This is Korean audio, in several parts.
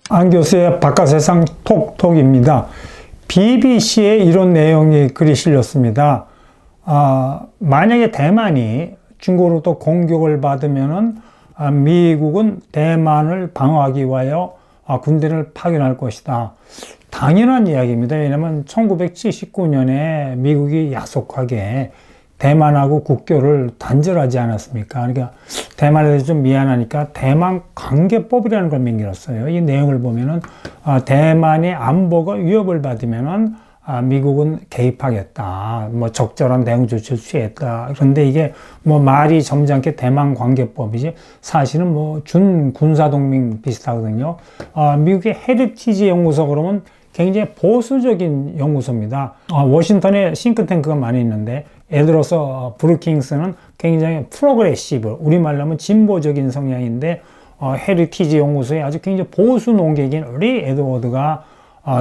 안 교수의 바깥세상 톡톡입니다. BBC에 이런 내용이 글이 실렸습니다. 만약에 대만이 중국으로부터 공격을 받으면은 미국은 대만을 방어하기 위하여 군대를 파견할 것이다. 당연한 이야기입니다. 왜냐하면 1979년에 미국이 야속하게 대만하고 국교를 단절하지 않았습니까? 그러니까 대만에 대해서 좀 미안하니까 대만 관계법이라는 걸 만들었어요. 이 내용을 보면은 대만의 안보가 위협을 받으면은 미국은 개입하겠다. 뭐 적절한 대응 조치를 취했다. 그런데 이게 뭐 말이 점잖게 대만 관계법이지 사실은 뭐 준 군사동맹 비슷하거든요. 미국의 헤리티지 연구소 그러면 굉장히 보수적인 연구소입니다. 워싱턴에 싱크탱크가 많이 있는데 예를 들어서 브루킹스는 굉장히 프로그레시브, 우리말로 하면 진보적인 성향인데 헤리티지 연구소에 아주 굉장히 보수 농객인 리 에드워드가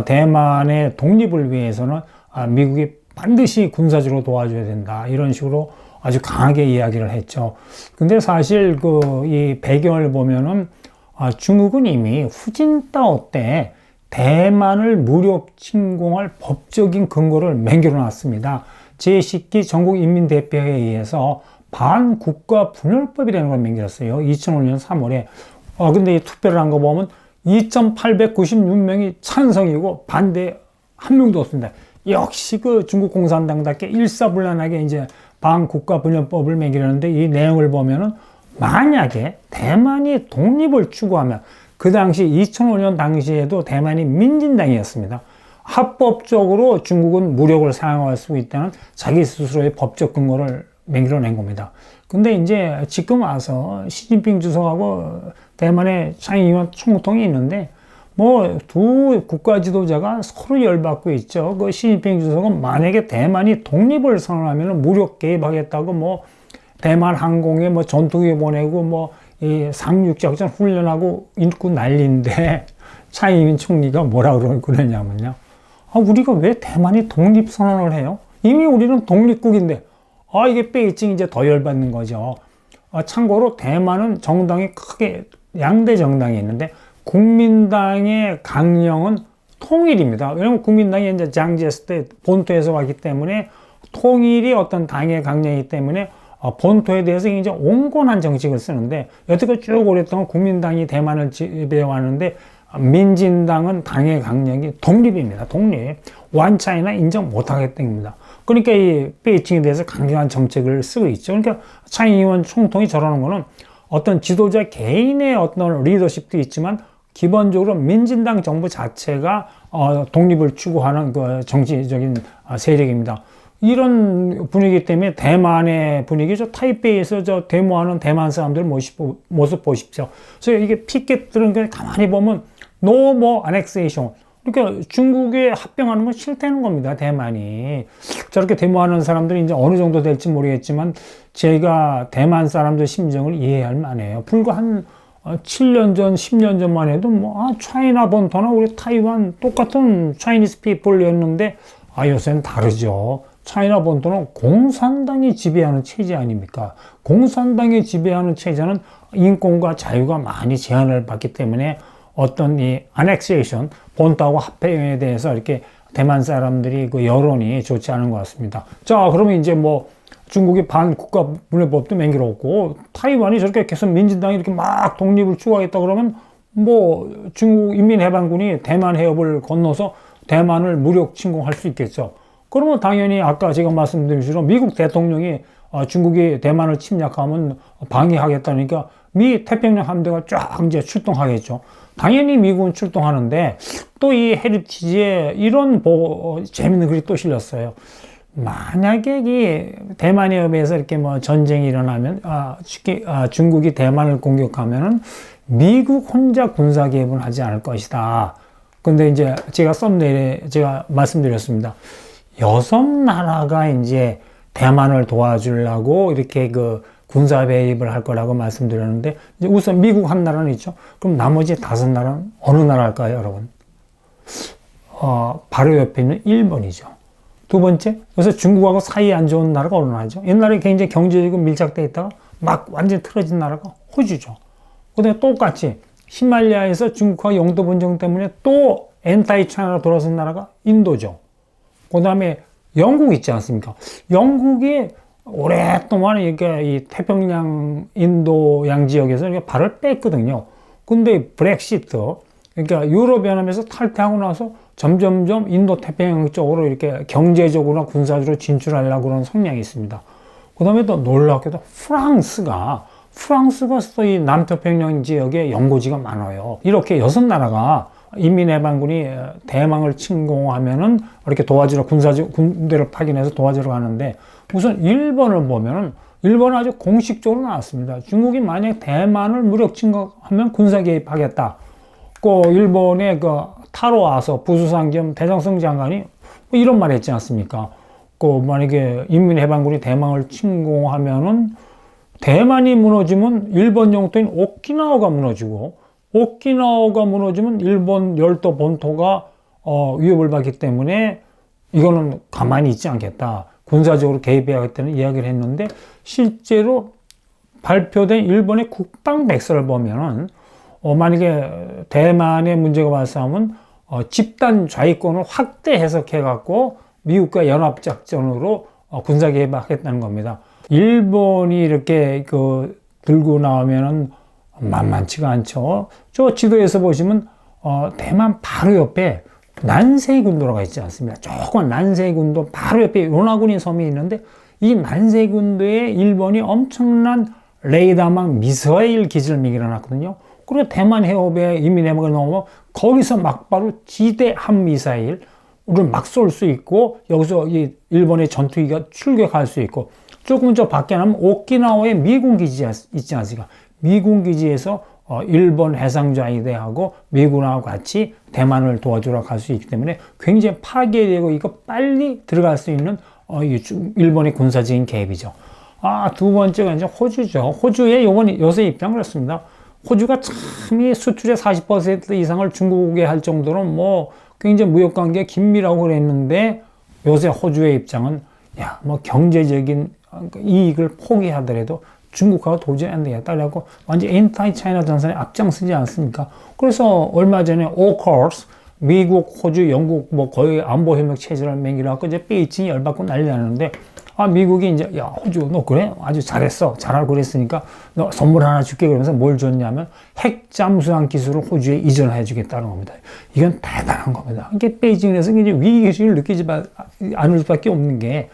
대만의 독립을 위해서는 미국이 반드시 군사적으로 도와줘야 된다. 이런 식으로 아주 강하게 이야기를 했죠. 근데 사실 이 배경을 보면은 중국은 이미 후진타오 때 대만을 무력 침공할 법적인 근거를 맹글어 놨습니다. 제10기 전국인민대표회에 의해서 반국가분열법이라는 걸 맹글었어요. 2005년 3월에. 근데 이 투표를 한 거 보면 2,896명이 찬성이고 반대 한 명도 없습니다. 역시 중국 공산당답게 일사불란하게 이제 반국가분열법을 맹글었는데 이 내용을 보면은 만약에 대만이 독립을 추구하면 그 당시 2005년 당시에도 대만이 민진당이었습니다. 합법적으로 중국은 무력을 사용할 수 있다는 자기 스스로의 법적 근거를 맹글어낸 겁니다. 근데 이제 지금 와서 시진핑 주석하고 대만의 상임위원 총통이 있는데 뭐 두 국가 지도자가 서로 열받고 있죠. 시진핑 주석은 만약에 대만이 독립을 선언하면 무력 개입하겠다고 뭐 대만 항공에 뭐 전투기 보내고 이 상륙작전 훈련하고 있고 난리인데 차이민 총리가 뭐라 그러냐면요. 우리가 왜 대만이 독립선언을 해요? 이미 우리는 독립국인데, 이게 베이징이 이제 더 열받는 거죠. 참고로 대만은 정당이 크게 양대 정당이 있는데, 국민당의 강령은 통일입니다. 왜냐면 국민당이 이제 장제스 때 본토에서 왔기 때문에 통일이 어떤 당의 강령이기 때문에 본토에 대해서 굉장히 온건한 정책을 쓰는데, 여태껏 쭉 오랫동안 국민당이 대만을 지배해 왔는데, 민진당은 당의 강령이 독립입니다. 독립. 완차이나 인정 못하겠다입니다. 그러니까 이 베이징에 대해서 강경한 정책을 쓰고 있죠. 그러니까 차이잉원 총통이 저러는 거는 어떤 지도자 개인의 어떤 리더십도 있지만 기본적으로 민진당 정부 자체가 독립을 추구하는 정치적인 세력입니다. 이런 분위기 때문에 대만의 분위기죠. 타이베이에서 데모하는 대만 사람들 모습 보십시오. 그래서 이게 피켓들은 가만히 보면 No more annexation. 그러니까 중국에 합병하는 건 싫다는 겁니다. 대만이. 저렇게 데모하는 사람들이 이제 어느 정도 될지 모르겠지만 제가 대만 사람들 심정을 이해할 만해요. 불과 한 7년 전, 10년 전만 해도 차이나 본토나 우리 타이완 똑같은 차이니스 피플이었는데 요새는 다르죠. 차이나 본토는 공산당이 지배하는 체제 아닙니까? 공산당이 지배하는 체제는 인권과 자유가 많이 제한을 받기 때문에 어떤 이 annexation, 본토하고 합병에 대해서 이렇게 대만 사람들이 여론이 좋지 않은 것 같습니다. 자, 그러면 이제 중국이 반국가분열법도 맹글었고 타이완이 저렇게 계속 민진당이 이렇게 막 독립을 추구하겠다 그러면 중국 인민해방군이 대만 해협을 건너서 대만을 무력 침공할 수 있겠죠. 그러면 당연히 아까 제가 말씀드린 것처럼 미국 대통령이 중국이 대만을 침략하면 방해하겠다니까 미 태평양 함대가 쫙 이제 출동하겠죠. 당연히 미국은 출동하는데 또 이 헤리티지에 이런 재밌는 글이 또 실렸어요. 만약에 이 대만 해협에서 이렇게 전쟁이 일어나면 중국이 대만을 공격하면은 미국 혼자 군사 개입은 하지 않을 것이다. 근데 이제 제가 썸네일에 제가 말씀드렸습니다. 6나라가 이제 대만을 도와주려고 이렇게 군사 배입을 할 거라고 말씀드렸는데, 이제 우선 미국 한 나라는 있죠. 그럼 나머지 5나라는 어느 나라일까요, 여러분? 바로 옆에 있는 일본이죠. 두 번째, 그래서 중국하고 사이 안 좋은 나라가 어느 나라죠? 옛날에 굉장히 경제적으로 밀착되어 있다가 막 완전히 틀어진 나라가 호주죠. 근데 똑같이 히말라야에서 중국과 영도 분쟁 때문에 또 엔타이 차이나로 돌아선 나라가 인도죠. 그 다음에 영국 있지 않습니까? 영국이 오랫동안 이렇게 이 태평양 인도양 지역에서 이렇게 발을 뺐거든요. 근데 브렉시트, 그러니까 유럽연합에서 탈퇴하고 나서 점점점 인도 태평양 쪽으로 이렇게 경제적으로나 군사적으로 진출하려고 그런 성향이 있습니다. 그 다음에 또 놀랍게도 프랑스가 이 남태평양 지역에 연고지가 많아요. 이렇게 6나라가 인민해방군이 대망을 침공하면은 이렇게 도와주러 군대를 파견해서 도와주러 가는데, 우선 일본을 보면은 일본은 아주 공식적으로 나왔습니다. 중국이 만약 대만을 무력 침공하면 군사 개입하겠다. 그 일본의 그 타로 아서 부수상 겸 대장성 장관이 뭐 이런 말 했지 않습니까? 그 만약에 인민해방군이 대만을 침공하면은 대만이 무너지면 일본 영토인 오키나와가 무너지고, 오키나와가 무너지면 일본 열도 본토가 위협을 받기 때문에 이거는 가만히 있지 않겠다. 군사적으로 개입해야겠다는 이야기를 했는데, 실제로 발표된 일본의 국방 백서를 보면은 만약에 대만의 문제가 발생하면 집단 좌익권을 확대 해석해 갖고 미국과 연합작전으로 군사 개입하겠다는 겁니다. 일본이 이렇게 들고 나오면은 만만치가 않죠. 저 지도에서 보시면 대만 바로 옆에 난세이 군도가 있지 않습니까? 조그만 난세이 군도 바로 옆에 요나군인 섬이 있는데, 이 난세이 군도에 일본이 엄청난 레이더망 미사일 기지를 매겨놨거든요. 그리고 대만 해협에 인민해방을 넘으면 거기서 막바로 지대 항미사일을 막 쏠 수 있고, 여기서 이 일본의 전투기가 출격할 수 있고, 조금 저 밖에 나면 오키나와에 미군 기지가 있지 않습니까? 미군 기지에서 일본 해상자위대하고 미군하고 같이 대만을 도와주러 갈 수 있기 때문에 굉장히 파괴되고 이거 빨리 들어갈 수 있는 일본의 군사적인 개입이죠. 두 번째가 이제 호주죠. 호주의 요새 입장 그렇습니다. 호주가 참 수출의 40% 이상을 중국에 할 정도로 뭐 굉장히 무역 관계가 긴밀하고 그랬는데, 요새 호주의 입장은 뭐 경제적인 이익을 포기하더라도 중국하고 도저히 안 되겠다. 그래갖고 완전 엔타이 차이나 전선에 앞장서지 않습니까? 그래서 얼마 전에 오커스 미국, 호주, 영국 뭐 거의 안보 협력 체제를 맹기라고 이제 베이징이 열받고 난리 나는데, 미국이 이제 호주 너 그래? 아주 잘했어. 잘하고 그랬으니까 너 선물 하나 줄게. 그러면서 뭘 줬냐면 핵 잠수함 기술을 호주에 이전해 주겠다는 겁니다. 이건 대단한 겁니다. 이게 베이징에서 이제 위기의식을 느끼지 않을 수밖에 없는 게,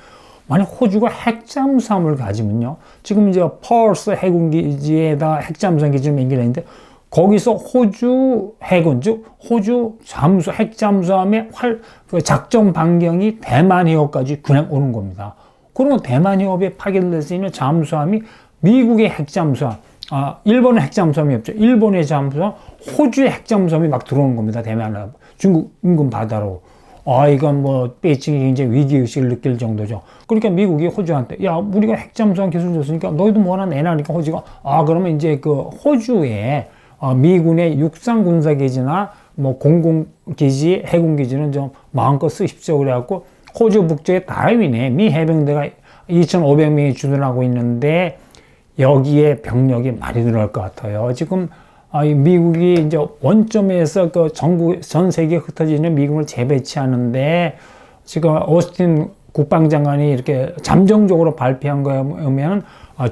만약 호주가 핵잠수함을 가지면요, 지금 이제 펄스 해군기지에다 핵잠수함 기지를 맹기했는데, 거기서 호주 해군, 즉 호주 핵잠수함의 작전 반경이 대만 해협까지 그냥 오는 겁니다. 그러면 대만 해협에 파견될 수 있는 잠수함이 미국의 핵잠수함, 일본의 핵잠수함이 없죠. 일본의 잠수함, 호주의 핵잠수함이 막 들어오는 겁니다. 대만 해협, 중국 인근 바다로. 이건 뭐 베이징이 굉장히 위기의식을 느낄 정도죠. 그러니까 미국이 호주한테 우리가 핵잠수함 기술 줬으니까 너희도 뭐 하나 내놔니까, 호주가 그러면 이제 그 호주에 미군의 육상 군사기지나 뭐 공군기지, 해군기지는 좀 마음껏 쓰십시오. 그래갖고 호주 북쪽의 다윈에 미 해병대가 2,500명이 주둔하고 있는데, 여기에 병력이 많이 늘어날 것 같아요. 지금 미국이 이제 원점에서 전 세계에 흩어져 있는 미군을 재배치하는데, 지금 오스틴 국방장관이 이렇게 잠정적으로 발표한 거에 보면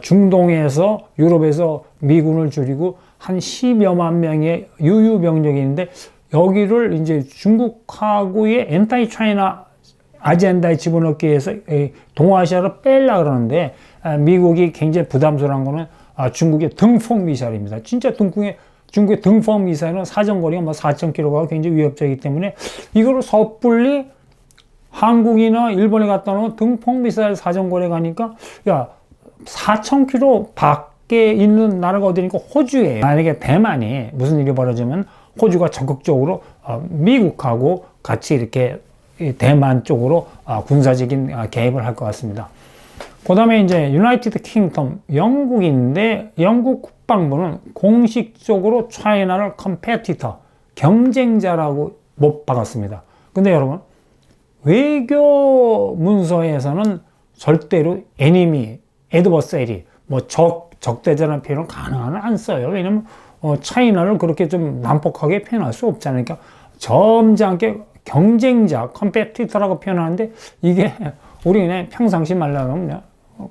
중동에서 유럽에서 미군을 줄이고 한 10여만 명의 유유 병력이 있는데, 여기를 이제 중국하고의 엔타이 차이나 아젠다에 집어넣기 위해서 동아시아로 빼려고 그러는데, 미국이 굉장히 부담스러운 거는 중국의 등폭 미사일입니다. 진짜 중국의 등폭 미사일은 사정거리가 뭐 4,000km가 굉장히 위협적이기 때문에, 이거를 섣불리 한국이나 일본에 갖다 놓으면 등폭 미사일 사정거리 가니까 4,000km 밖에 있는 나라가 어디니까 호주예요. 만약에 대만이 무슨 일이 벌어지면 호주가 적극적으로 미국하고 같이 이렇게 대만 쪽으로 군사적인 개입을 할 것 같습니다. 그 다음에 이제 유나이티드 킹덤, 영국인데, 영국 국방부는 공식적으로 차이나를 컴페티터, 경쟁자라고 못 박았습니다. 근데 여러분, 외교 문서에서는 절대로 애니미, 애드버서리, 뭐 적대자라는 표현을 가능한 안 써요. 왜냐면 차이나를 그렇게 좀 난폭하게 표현할 수 없잖아요. 그러니까 점잖게 경쟁자, 컴페티터라고 표현하는데 이게 우리 그냥 평상시 말로 하면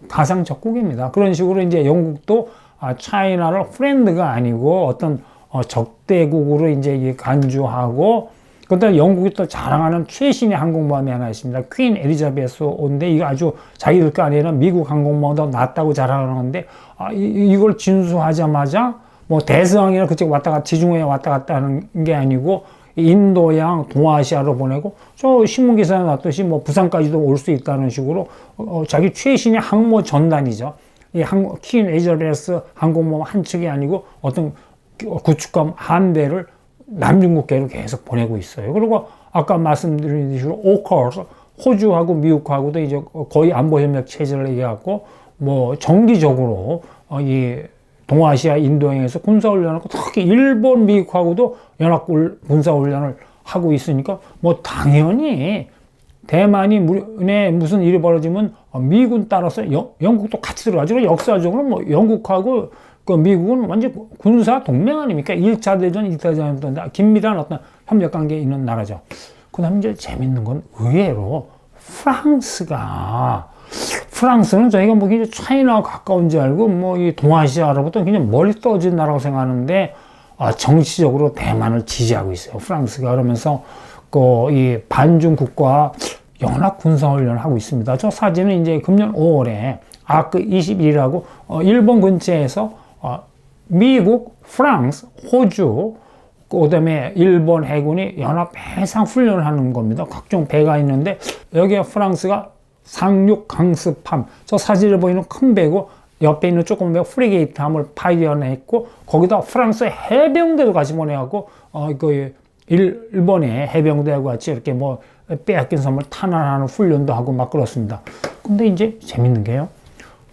가상 적국입니다. 그런 식으로 이제 영국도 차이나를 프렌드가 아니고 어떤 적대국으로 이제 간주하고, 그다음에 영국이 또 자랑하는 최신의 항공모함이 하나 있습니다. 퀸 엘리자베스인데 이거 아주 자기들 거 안에는 미국 항공모함보다 낫다고 자랑하는데 이걸 진수하자마자 뭐 대서양이나 그쪽 왔다 갔다 지중해에 왔다 갔다 하는 게 아니고 인도양, 동아시아로 보내고 저 신문 기사에 났듯이 뭐 부산까지도 올 수 있다는 식으로 자기 최신의 항모 전단이죠. 이 퀸 엘리자베스 항공모함 한 척이 아니고 어떤 구축함 함대를 남중국해로 계속 보내고 있어요. 그리고 아까 말씀드린 식으로 오커스, 호주하고 미국하고도 이제 거의 안보협력 체제를 얘기하고 뭐 정기적으로 이 동아시아 인도양에서 군사훈련을 하고 특히 일본, 미국하고도 연합 군사훈련을 하고 있으니까 뭐 당연히 대만이 무슨 일이 벌어지면 미군 따라서 영국도 같이 들어가죠. 역사적으로 뭐 영국하고 그 미국은 완전 군사 동맹 아닙니까? 1차 대전, 2차 대전 긴밀한 어떤 협력 관계에 있는 나라죠. 그 다음에 이제 재밌는 건 의외로 프랑스는 저희가 뭐 이제 차이나와 가까운 줄 알고 뭐 이 동아시아로부터 그냥 멀리 떨어진 나라고 생각하는데 정치적으로 대만을 지지하고 있어요. 프랑스가. 그러면서 이 반중국가 연합 군사훈련을 하고 있습니다. 저 사진은 이제 금년 5월에 아크 21이라고 일본 근처에서 미국, 프랑스, 호주, 그 다음에 일본 해군이 연합 해상 훈련을 하는 겁니다. 각종 배가 있는데 여기에 프랑스가 상륙 강습함, 저 사진에 보이는 큰 배고 옆에 있는 조금 배 프리게이트 함을 파견했고 거기다 프랑스 해병대도 같이 보내갖고 그 일본의 해병대하고 같이 이렇게 뭐 빼앗긴 섬을 탄환하는 훈련도 하고 막 그렇습니다. 근데 이제 재밌는 게요.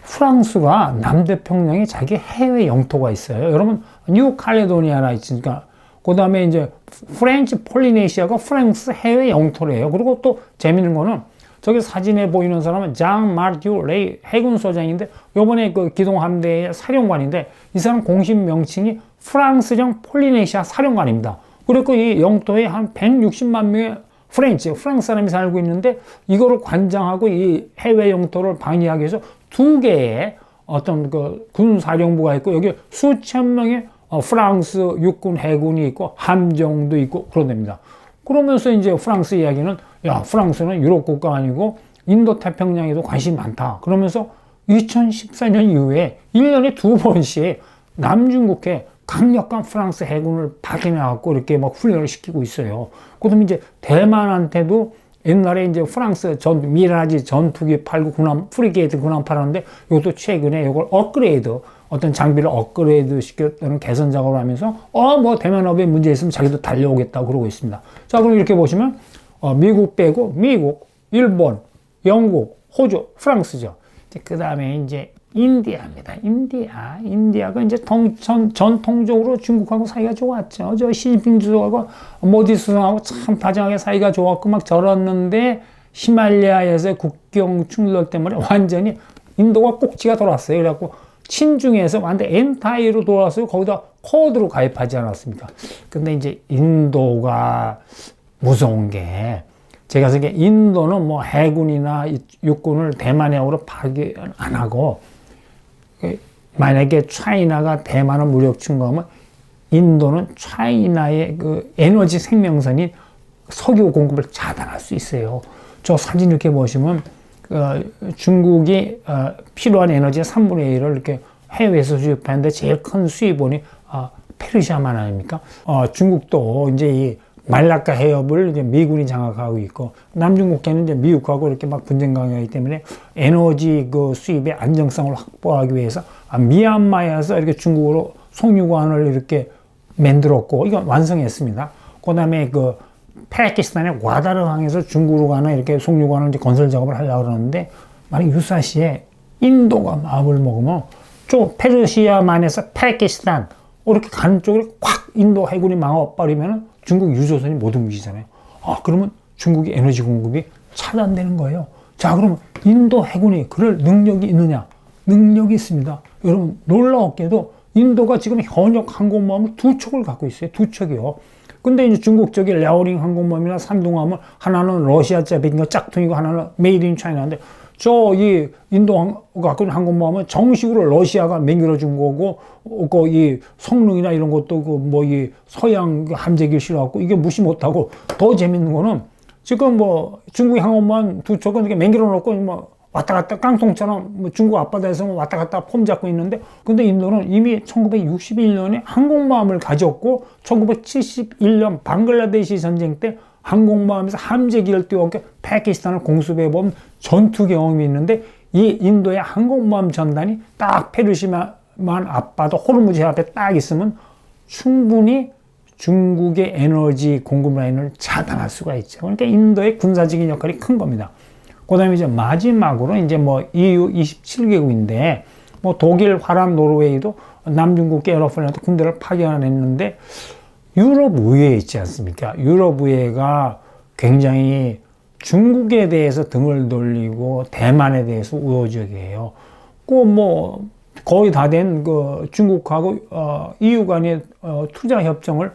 프랑스가 남태평양에 자기 해외 영토가 있어요. 여러분, 뉴 칼레도니아나 있으니까. 그 다음에 이제 프렌치 폴리네시아가 프랑스 해외 영토래요. 그리고 또 재밌는 거는 저기 사진에 보이는 사람은 장 마르튜 레이 해군소장인데 요번에 그 기동함대의 사령관인데 이 사람 공식 명칭이 프랑스령 폴리네시아 사령관입니다. 그리고 이 영토에 한 160만 명의 프랑스 사람이 살고 있는데 이거를 관장하고 이 해외 영토를 방위하기 위해서 2개의 어떤 그 군사령부가 있고 여기 수천 명의 프랑스 육군 해군이 있고 함정도 있고 그런답니다. 그러면서 이제 프랑스 이야기는 프랑스는 유럽 국가 아니고 인도 태평양에도 관심이 많다. 그러면서 2014년 이후에 1년에 2번씩 남중국해 강력한 프랑스 해군을 파견해갖고 이렇게 막 훈련을 시키고 있어요. 그다음에 이제 대만한테도 옛날에 이제 프랑스 미라지 전투기 팔고 프리게이트 군함 팔았는데 이것도 최근에 이걸 어떤 장비를 업그레이드 시켰다는 개선 작업을 하면서 뭐 대만업에 문제 있으면 자기도 달려오겠다고 그러고 있습니다. 자, 그럼 이렇게 보시면 미국 빼고 미국, 일본, 영국, 호주, 프랑스죠. 그 다음에 이제 인디아입니다. 인디아가 이제 전통적으로 중국하고 사이가 좋았죠. 저 시진핑 주석하고 모디 수석하고 참 다정하게 사이가 좋았고 막 저랬는데 히말라야에서 국경 충돌 때문에 완전히 인도가 꼭지가 돌았어요. 그래갖고 친중에서 완전 엔타이로 돌아서 거기다 쿼드로 가입하지 않았습니까? 근데 이제 인도가 무서운 게 제가 생각에 인도는 뭐 해군이나 육군을 대만해으로 파견 안 하고 만약에 차이나가 대만을 무력 침공하면 인도는 차이나의 그 에너지 생명선인 석유 공급을 차단할 수 있어요. 저 사진 이렇게 보시면 중국이 필요한 에너지의 3분의 1을 이렇게 해외에서 수입하는데 제일 큰 수입원이 페르시아만 아닙니까? 중국도 이제 이 말라카 해협을 이제 미군이 장악하고 있고 남중국해는 이제 미국하고 이렇게 막 분쟁 관계이기 때문에 에너지 그 수입의 안정성을 확보하기 위해서 미얀마에서 이렇게 중국으로 송유관을 이렇게 만들었고 이거 완성했습니다. 그다음에 그 파키스탄의 과다르항에서 중국으로 가는 이렇게 송유관을 이제 건설 작업을 하려고 그러는데 만약 유사시에 인도가 마음을 먹으면 저 페르시아만에서 파키스탄 이렇게 가는 쪽으로 콱 인도 해군이 막아버리면 중국 유조선이 못 움직이잖아요. 그러면 중국의 에너지 공급이 차단되는 거예요. 자, 그럼 인도 해군이 그럴 능력이 있느냐? 능력이 있습니다. 여러분 놀라웠게도 인도가 지금 현역 항공모함을 2척을 갖고 있어요. 2척이요. 근데 이제 중국 쪽에 랴오링 항공모함이나 산둥함은 하나는 러시아제 짝퉁이고 하나는 메이드 인 차이나인데 저 이 인도가 갖고 있는 항공모함은 정식으로 러시아가 만들어준 거고 그 이 성능이나 이런 것도 그 뭐 이 서양 함재기를 실어갖고 이게 무시 못하고 더 재밌는 거는 지금 뭐 중국 항공모함 2척은 이렇게 만들어 놓고 뭐 왔다 갔다 깡통처럼 뭐 중국 앞바다에서 뭐 왔다 갔다 폼 잡고 있는데 근데 인도는 이미 1961년에 항공모함을 가졌고 1971년 방글라데시 전쟁 때 항공모함에서 함재기를 띄워서 파키스탄을 공습해본 전투 경험이 있는데 이 인도의 항공모함 전단이 딱 페르시아만 앞바다 호르무즈 앞에 딱 있으면 충분히 중국의 에너지 공급 라인을 차단할 수가 있죠. 그러니까 인도의 군사적인 역할이 큰 겁니다. 그 다음에 이제 마지막으로 이제 뭐 EU 27개국인데 뭐 독일, 화람, 노르웨이도 남중국 에어로플한테 군대를 파견했는데 유럽 의회 있지 않습니까? 유럽 의회가 굉장히 중국에 대해서 등을 돌리고 대만에 대해서 우호적이에요. 그 뭐 거의 다 된 그 중국하고 EU 간의 투자 협정을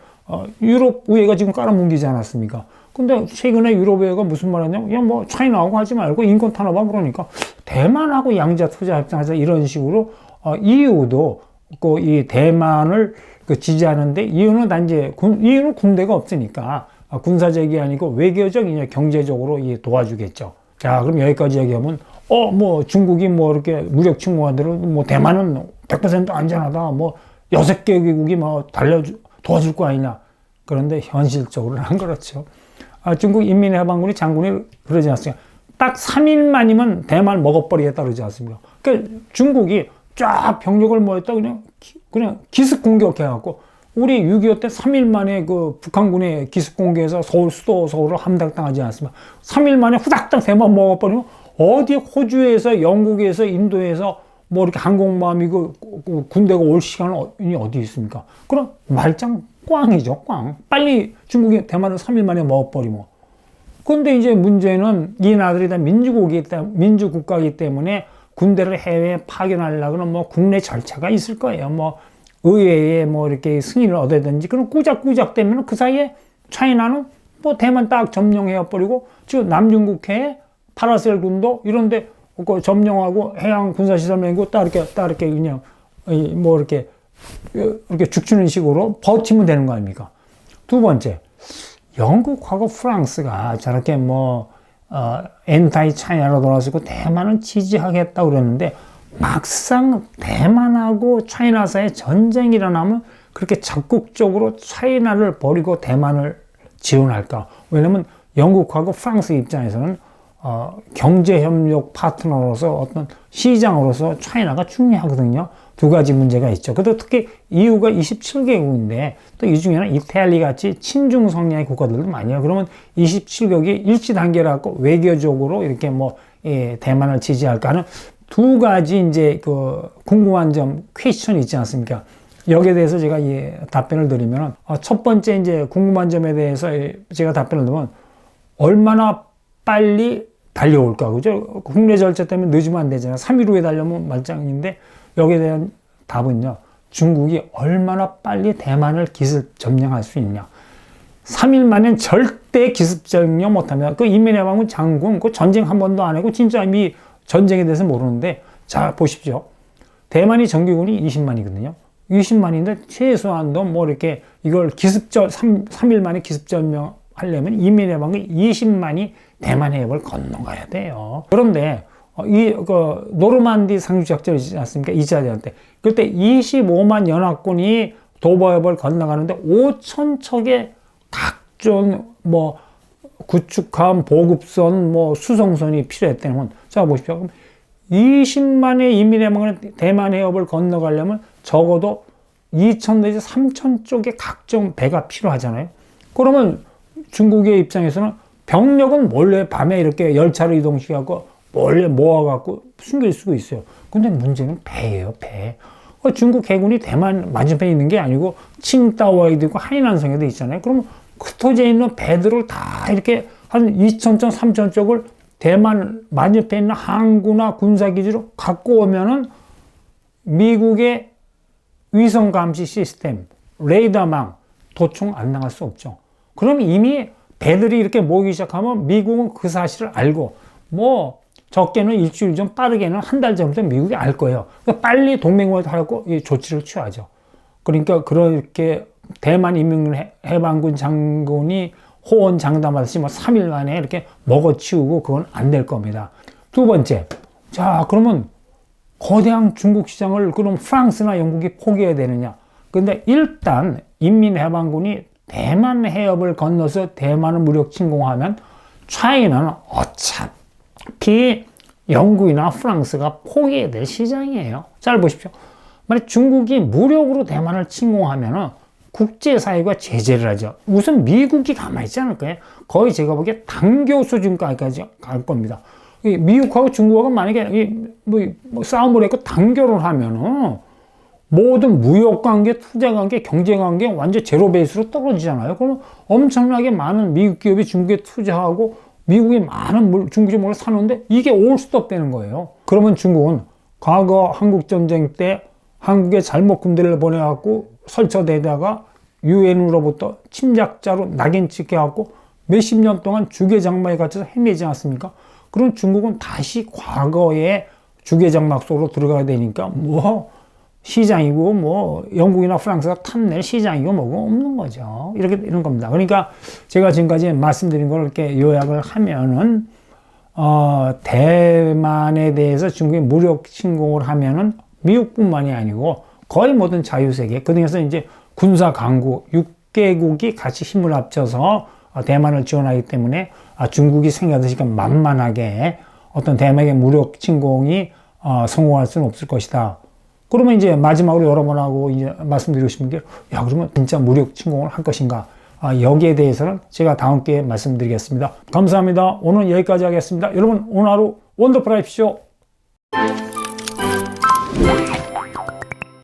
유럽 의회가 지금 깔아뭉개지 않았습니까? 근데 최근에 유럽 의회가 무슨 말 하냐면 야 뭐 차이나하고 하지 말고 인권 탄압하 그러니까 대만하고 양자 투자 협정하자 이런 식으로 EU도 그 이 대만을 그 지지하는데 이유는 단지 이유는 군대가 없으니까 군사적이 아니고 외교적, 경제적으로 도와주겠죠. 자, 그럼 여기까지 얘기하면 뭐 중국이 뭐 이렇게 무력 침공하더라도 뭐 대만은 100% 안전하다. 뭐 6개국이 뭐 도와줄 거 아니냐. 그런데 현실적으로는 안 그렇죠. 중국 인민해방군이 장군이 그러지 않습니까? 딱 3일만이면 대만 먹어버리겠다 그러지 않습니까? 그러니까 중국이 쫙 병력을 모였다 그냥 기습 공격해갖고 우리 6.25 때 3일 만에 그 북한군의 기습 공격에서 수도 서울을 함락당하지 않습니까? 3일 만에 후닥닥 대만 먹어버리면 어디 호주에서 영국에서 인도에서 뭐 이렇게 항공모함이 그 군대가 올 시간이 어디 있습니까? 그럼 말짱 꽝이죠, 꽝. 빨리 중국이 대만을 3일 만에 먹어버리면. 근데 이제 문제는 이 나라들이 다 민주국가이기 때문에 군대를 해외에 파견하려고는 뭐 국내 절차가 있을 거예요. 뭐 의회에 뭐 이렇게 승인을 얻어야든지 그럼 꾸작꾸작 되면 그 사이에 차이나는 뭐 대만 딱 점령해버리고 지금 남중국해에 파라셀 군도 이런데 그 점령하고 해양 군사시설 맹고 딱 이렇게 그냥 뭐 이렇게 죽추는 식으로 버티면 되는 거 아닙니까? 두 번째, 영국하고 프랑스가 저렇게 뭐 엔타이 차이나로 돌아서고 대만은 지지하겠다고 그랬는데 막상 대만하고 차이나 사이에 전쟁이 일어나면 그렇게 적극적으로 차이나를 버리고 대만을 지원할까? 왜냐면 영국하고 프랑스 입장에서는 경제협력 파트너로서 어떤 시장으로서 차이나가 중요하거든요. 두 가지 문제가 있죠. 그래도 특히 EU가 27개국인데 또 이 중에는 이탈리 같이 친중 성향의 국가들도 많이요. 그러면 27개국이 일치 단계를 갖고 외교적으로 이렇게 뭐 대만을 지지할까 하는 두 가지 이제 그 궁금한 점, 퀘스천이 있지 않습니까? 여기에 대해서 제가 답변을 드리면 첫 번째 이제 궁금한 점에 대해서 제가 답변을 드리면 얼마나 빨리 달려올까, 그죠? 국내 절차 때문에 늦으면 안 되잖아요. 3일 후에 달려면 말짱인데 여기에 대한 답은요. 중국이 얼마나 빨리 대만을 기습 점령할 수 있냐. 3일 만엔 절대 기습 점령 못합니다. 그 인민해방군 장군, 그 전쟁 한 번도 안 하고 진짜 이미 전쟁에 대해서 모르는데 자 보십시오. 대만이 정규군이 20만이거든요. 20만인데 최소한도 뭐 이렇게 이걸 기습전 3일 만에 기습 점령하려면 인민해방군 20만이 대만 해협을 건너가야 돼요. 그런데 그 노르만디 상륙작전이 있지 않습니까? 2차 대전 때. 그때 25만 연합군이 도보해협을 건너가는데 5천 척의 각종 뭐 구축함, 보급선, 뭐 수송선이 필요했다면 자 보십시오. 그럼 20만의 인민해방군이 대만 해협을 건너가려면 적어도 2천 내지 3천 쪽의 각종 배가 필요하잖아요. 그러면 중국의 입장에서는 병력은 몰래 밤에 이렇게 열차로 이동시켜갖고 몰래 모아갖고 숨길 수도 있어요. 근데 문제는 배예요, 배. 중국 해군이 대만 맞은편에 있는 게 아니고 칭다오에도 있고 하이난성에도 있잖아요. 그러면 그 토지에 있는 배들을 다 이렇게 한 2,000쪽, 3,000쪽을 대만 맞은편에 있는 항구나 군사기지로 갖고 오면은 미국의 위성 감시 시스템, 레이더망 도청 안 나갈 수 없죠. 그럼 이미 배들이 이렇게 모이기 시작하면 미국은 그 사실을 알고 뭐 적게는 일주일 전, 빠르게는 한 달 전부터 미국이 알 거예요. 그러니까 빨리 동맹을 하고 이 조치를 취하죠. 그러니까 그렇게 대만 인민해방군 장군이 호언 장담하듯이 뭐 3일 만에 이렇게 먹어치우고 그건 안 될 겁니다. 두 번째, 자 그러면 거대한 중국 시장을 그럼 프랑스나 영국이 포기해야 되느냐? 근데 일단 인민해방군이 대만 해협을 건너서 대만을 무력 침공하면 차이나는 어차피 영국이나 프랑스가 포기해야 될 시장이에요. 잘 보십시오. 만약 중국이 무력으로 대만을 침공하면 국제사회가 제재를 하죠. 우선 미국이 가만히 있지 않을 거예요. 거의 제가 보기에 단교 수준까지 갈 겁니다. 미국하고 중국하고 만약에 뭐 싸움을 했고 단교를 하면은 모든 무역관계, 투자관계, 경제관계 완전 제로 베이스로 떨어지잖아요. 그러면 엄청나게 많은 미국 기업이 중국에 투자하고 미국이 많은 중국제품을 사는데 이게 올 수도 없다는 거예요. 그러면 중국은 과거 한국전쟁 때 한국에 잘못 군대를 보내갖고 설쳐대다가 유엔으로부터 침략자로 낙인 찍혀갖고 몇십 년 동안 주계장막에 갇혀서 헤매지 않았습니까? 그럼 중국은 다시 과거의 주계장막 속으로 들어가야 되니까 뭐 시장이고 뭐 영국이나 프랑스가 탐낼 시장이고 뭐고 없는 거죠. 이런 겁니다. 그러니까 제가 지금까지 말씀드린 걸 이렇게 요약을 하면은 대만에 대해서 중국이 무력 침공을 하면은 미국뿐만이 아니고 거의 모든 자유세계, 그중에서 이제 군사 강국 6개국이 같이 힘을 합쳐서 대만을 지원하기 때문에 중국이 생각하듯이 만만하게 어떤 대만의 무력 침공이 성공할 수는 없을 것이다. 그러면 이제 마지막으로 여러분하고 이제 말씀드리고 싶은 게, 야, 그러면 진짜 무력 침공을 할 것인가? 여기에 대해서는 제가 다음 기회에 말씀드리겠습니다. 감사합니다. 오늘 여기까지 하겠습니다. 여러분, 오늘 하루 원더풀 하십시오.